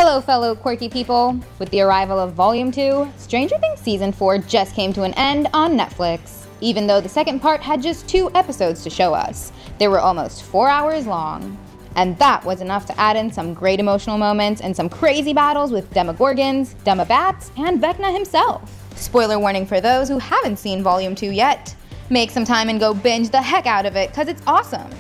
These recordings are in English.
Hello fellow quirky people! With the arrival of Volume 2, Stranger Things Season 4 just came to an end on Netflix. Even though the second part had just 2 episodes to show us, they were almost 4 hours long. And that was enough to add in some great emotional moments and some crazy battles with Demogorgons, Demobats, and Vecna himself. Spoiler warning for those who haven't seen Volume 2 yet. Make some time and go binge the heck out of it, cause it's awesome!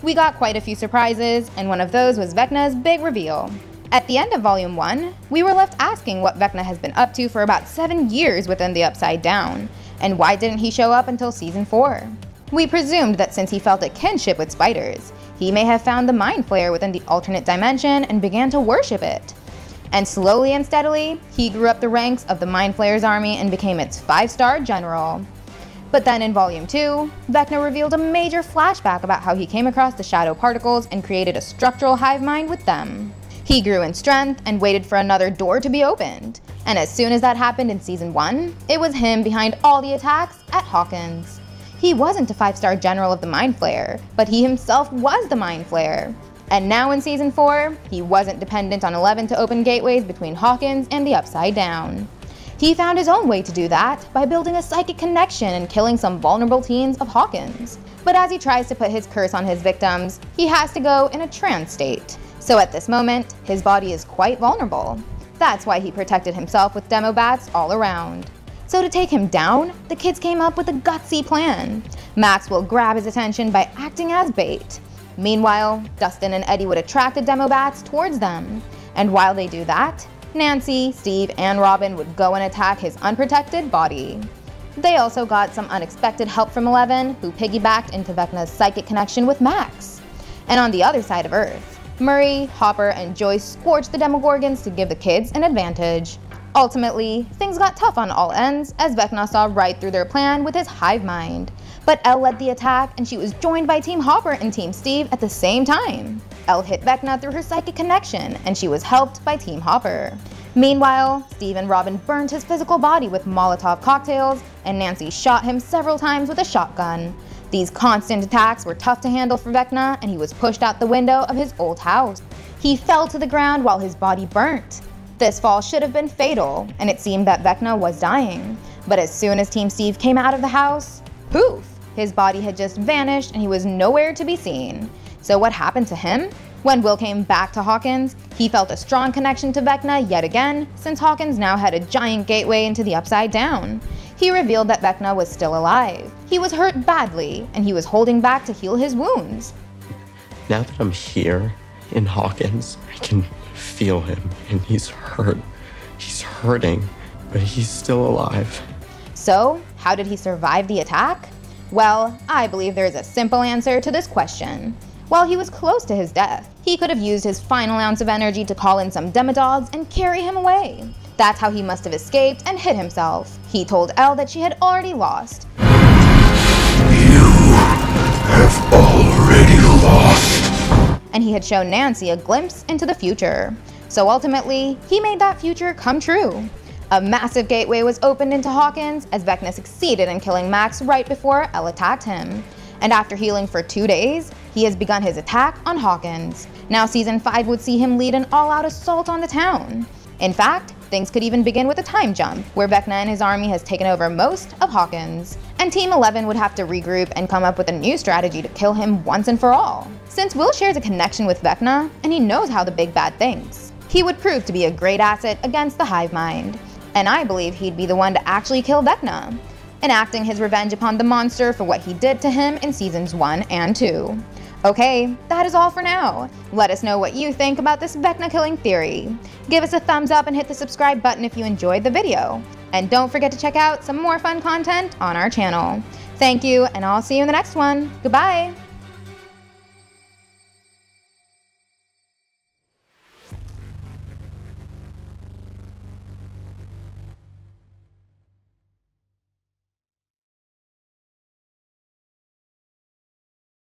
We got quite a few surprises, and one of those was Vecna's big reveal. At the end of Volume 1, we were left asking what Vecna has been up to for about 7 years within the Upside Down, and why didn't he show up until Season 4? We presumed that since he felt a kinship with spiders, he may have found the Mindflayer within the alternate dimension and began to worship it. And slowly and steadily, he grew up the ranks of the Mindflayer's army and became its 5-star general. But then in Volume 2, Vecna revealed a major flashback about how he came across the shadow particles and created a structural hive mind with them. He grew in strength and waited for another door to be opened. And as soon as that happened in Season 1, it was him behind all the attacks at Hawkins. He wasn't a 5-star general of the Mindflayer, but he himself was the Mindflayer. And now in Season 4, he wasn't dependent on 11 to open gateways between Hawkins and the Upside Down. He found his own way to do that by building a psychic connection and killing some vulnerable teens of Hawkins. But as he tries to put his curse on his victims, he has to go in a trance state. So at this moment, his body is quite vulnerable. That's why he protected himself with Demobats all around. So to take him down, the kids came up with a gutsy plan. Max will grab his attention by acting as bait. Meanwhile, Dustin and Eddie would attract the Demobats towards them. And while they do that, Nancy, Steve, and Robin would go and attack his unprotected body. They also got some unexpected help from 11, who piggybacked into Vecna's psychic connection with Max. And on the other side of Earth, Murray, Hopper, and Joyce scorched the Demogorgons to give the kids an advantage. Ultimately, things got tough on all ends as Vecna saw right through their plan with his hive mind. But Elle led the attack and she was joined by Team Hopper and Team Steve at the same time. Elle hit Vecna through her psychic connection and she was helped by Team Hopper. Meanwhile, Steve and Robin burned his physical body with Molotov cocktails and Nancy shot him several times with a shotgun. These constant attacks were tough to handle for Vecna and he was pushed out the window of his old house. He fell to the ground while his body burnt. This fall should have been fatal and it seemed that Vecna was dying. But as soon as Team Steve came out of the house, poof! His body had just vanished and he was nowhere to be seen. So what happened to him? When Will came back to Hawkins, he felt a strong connection to Vecna yet again, since Hawkins now had a giant gateway into the Upside Down. He revealed that Vecna was still alive. He was hurt badly, and he was holding back to heal his wounds. Now that I'm here in Hawkins, I can feel him, and he's hurt. He's hurting, but he's still alive. So, how did he survive the attack? Well, I believe there is a simple answer to this question. While he was close to his death, he could have used his final ounce of energy to call in some Demodogs and carry him away. That's how he must have escaped and hid himself. He told Elle that she had already lost. You have already lost. And he had shown Nancy a glimpse into the future. So ultimately, he made that future come true. A massive gateway was opened into Hawkins as Vecna succeeded in killing Max right before Elle attacked him. And after healing for 2 days, he has begun his attack on Hawkins. Now Season 5 would see him lead an all-out assault on the town. In fact, things could even begin with a time jump, where Vecna and his army has taken over most of Hawkins. And Team 11 would have to regroup and come up with a new strategy to kill him once and for all. Since Will shares a connection with Vecna, and he knows how the big bad thinks, he would prove to be a great asset against the hive mind. And I believe he'd be the one to actually kill Vecna, enacting his revenge upon the monster for what he did to him in Seasons 1 and 2. Okay, that is all for now. Let us know what you think about this Vecna killing theory. Give us a thumbs up and hit the subscribe button if you enjoyed the video. And don't forget to check out some more fun content on our channel. Thank you, and I'll see you in the next one. Goodbye!